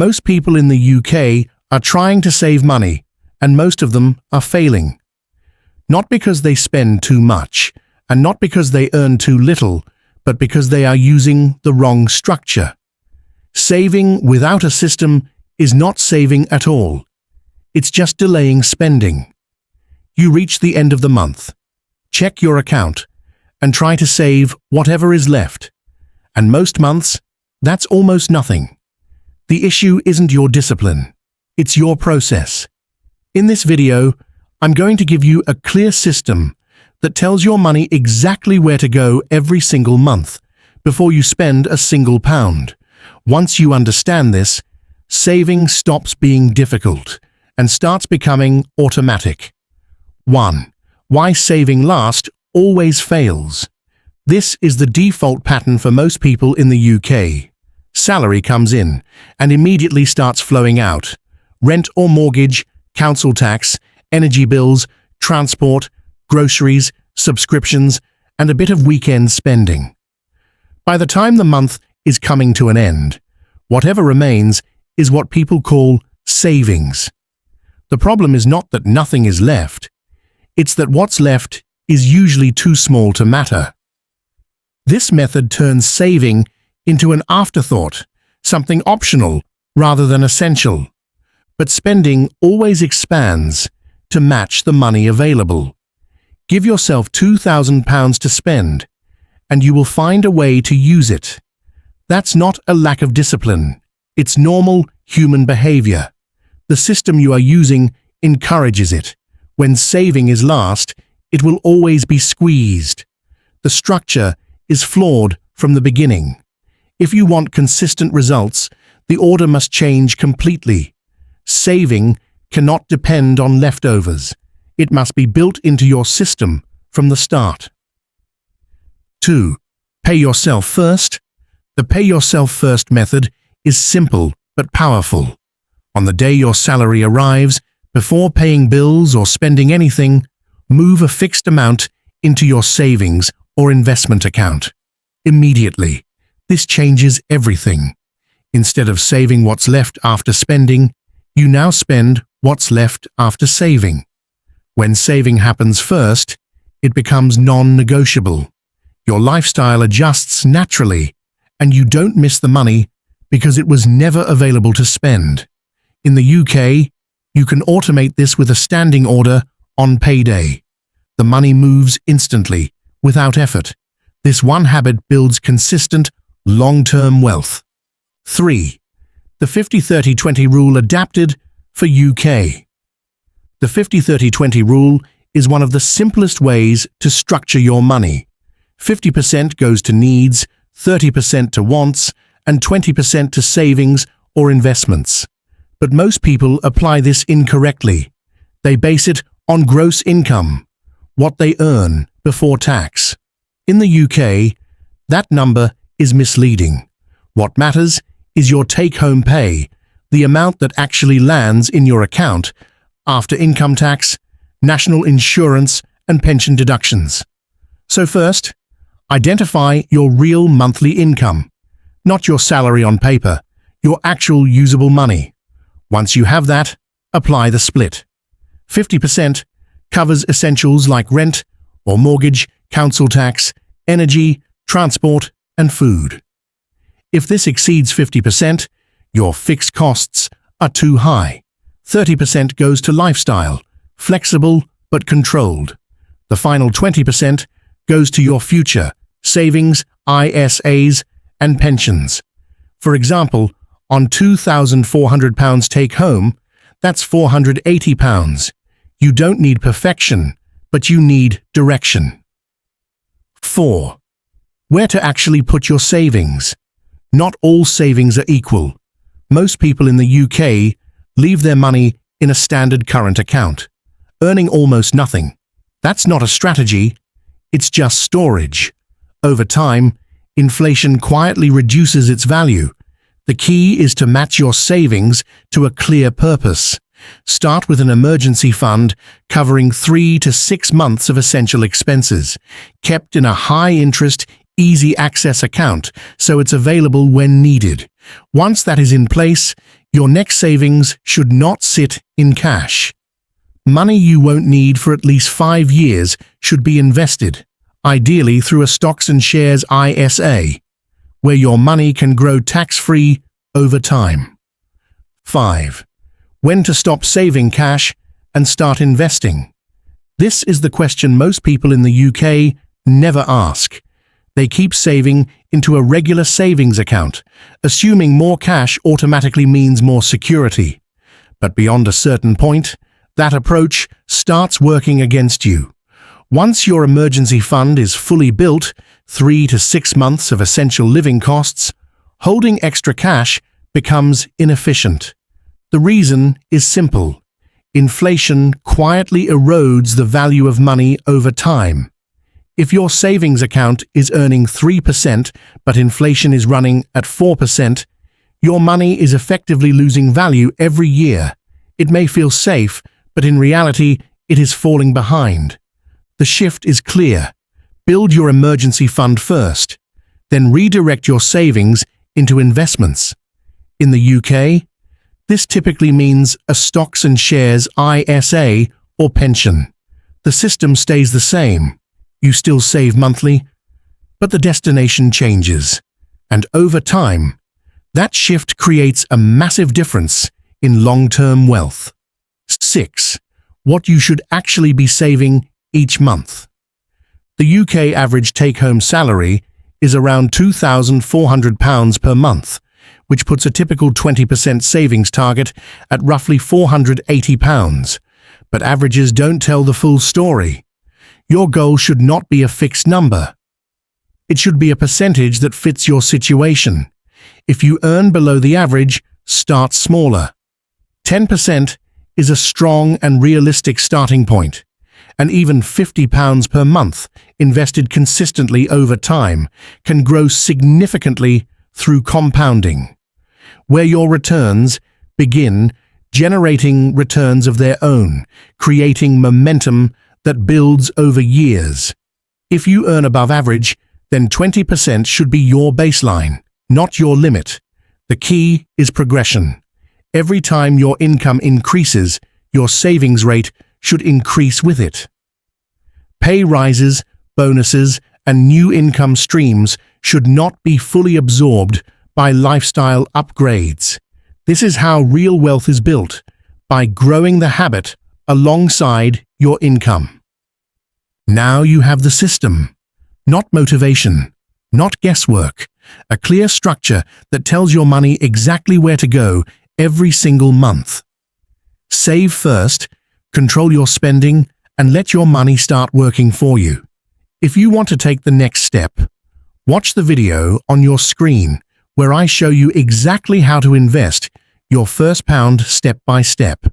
Most people in the UK are trying to save money, and most of them are failing. Not because they spend too much, and not because they earn too little, but because they are using the wrong structure. Saving without a system is not saving at all. It's just delaying spending. You reach the end of the month. Check your account and try to save whatever is left. And most months, that's almost nothing. The issue isn't your discipline. It's your process. In this video, I'm going to give you a clear system that tells your money exactly where to go every single month before you spend a single pound. Once you understand this, saving stops being difficult and starts becoming automatic. 1. Why saving last always fails. This is the default pattern for most people in the UK. Salary comes in and immediately starts flowing out. Rent or mortgage, council tax, energy bills, transport, groceries, subscriptions, and a bit of weekend spending. By the time the month is coming to an end, whatever remains is what people call savings. The problem is not that nothing is left, it's that what's left is usually too small to matter. This method turns saving into an afterthought, something optional rather than essential. But spending always expands to match the money available. Give yourself £2,000 to spend, and you will find a way to use it. That's not a lack of discipline. It's normal human behavior. The system you are using encourages it. When saving is last, it will always be squeezed. The structure is flawed from the beginning. If you want consistent results, the order must change completely. Saving cannot depend on leftovers. It must be built into your system from the start. 2. Pay yourself first. The pay yourself first method is simple but powerful. On the day your salary arrives, before paying bills or spending anything, move a fixed amount into your savings or investment account. Immediately. This changes everything. Instead of saving what's left after spending, you now spend what's left after saving. When saving happens first, it becomes non-negotiable. Your lifestyle adjusts naturally, and you don't miss the money because it was never available to spend. In the UK, you can automate this with a standing order on payday. The money moves instantly, without effort. This one habit builds consistent, long-term wealth. 3. The 50-30-20 rule adapted for UK. The 50-30-20 rule is one of the simplest ways to structure your money. 50% goes to needs, 30% to wants, and 20% to savings or investments. But most people apply this incorrectly. They base it on gross income, what they earn before tax. In the UK, that number is misleading. What matters is your take-home pay, the amount that actually lands in your account after income tax, national insurance, and pension deductions. So first, identify your real monthly income, not your salary on paper, your actual usable money. Once you have that, apply the split. 50% covers essentials like rent or mortgage, council tax, energy, transport, and food. If this exceeds 50%, your fixed costs are too high. 30% goes to lifestyle, flexible but controlled. The final 20% goes to your future, savings, ISAs, and pensions. For example, on £2,400 take home, that's £480. You don't need perfection, but you need direction. 4. Where to actually put your savings. Not all savings are equal. Most people in the UK leave their money in a standard current account, earning almost nothing. That's not a strategy, it's just storage. Over time, inflation quietly reduces its value. The key is to match your savings to a clear purpose. Start with an emergency fund covering 3 to 6 months of essential expenses, kept in a high-interest, easy-access account so it's available when needed. Once that is in place, your next savings should not sit in cash. Money you won't need for at least 5 years should be invested, ideally through a stocks and shares ISA, where your money can grow tax-free over time. 5. When to stop saving cash and start investing. This is the question most people in the UK never ask. They keep saving into a regular savings account, assuming more cash automatically means more security. But beyond a certain point, that approach starts working against you. Once your emergency fund is fully built, 3 to 6 months of essential living costs, holding extra cash becomes inefficient. The reason is simple. Inflation quietly erodes the value of money over time. If your savings account is earning 3% but inflation is running at 4%, your money is effectively losing value every year. It may feel safe, but in reality, it is falling behind. The shift is clear. Build your emergency fund first, then redirect your savings into investments. In the UK, this typically means a stocks and shares ISA or pension. The system stays the same. You still save monthly, but the destination changes. And over time, that shift creates a massive difference in long-term wealth. 6. What you should actually be saving each month. The UK average take-home salary is around £2,400 per month, which puts a typical 20% savings target at roughly £480. But averages don't tell the full story. Your goal should not be a fixed number. It should be a percentage that fits your situation. If you earn below the average, start smaller. 10% is a strong and realistic starting point, and even £50 per month invested consistently over time can grow significantly through compounding, where your returns begin generating returns of their own, creating momentum that builds over years. If you earn above average, then 20% should be your baseline, not your limit. The key is progression. Every time your income increases, your savings rate should increase with it. Pay rises, bonuses, and new income streams should not be fully absorbed by lifestyle upgrades. This is how real wealth is built, by growing the habit alongside your income. Now you have the system, not motivation, not guesswork, a clear structure that tells your money exactly where to go every single month. Save first, control your spending, and let your money start working for you. If you want to take the next step, watch the video on your screen where I show you exactly how to invest your first pound step by step.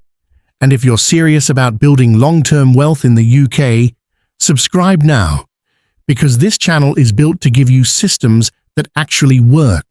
And if you're serious about building long-term wealth in the UK, subscribe now, because this channel is built to give you systems that actually work.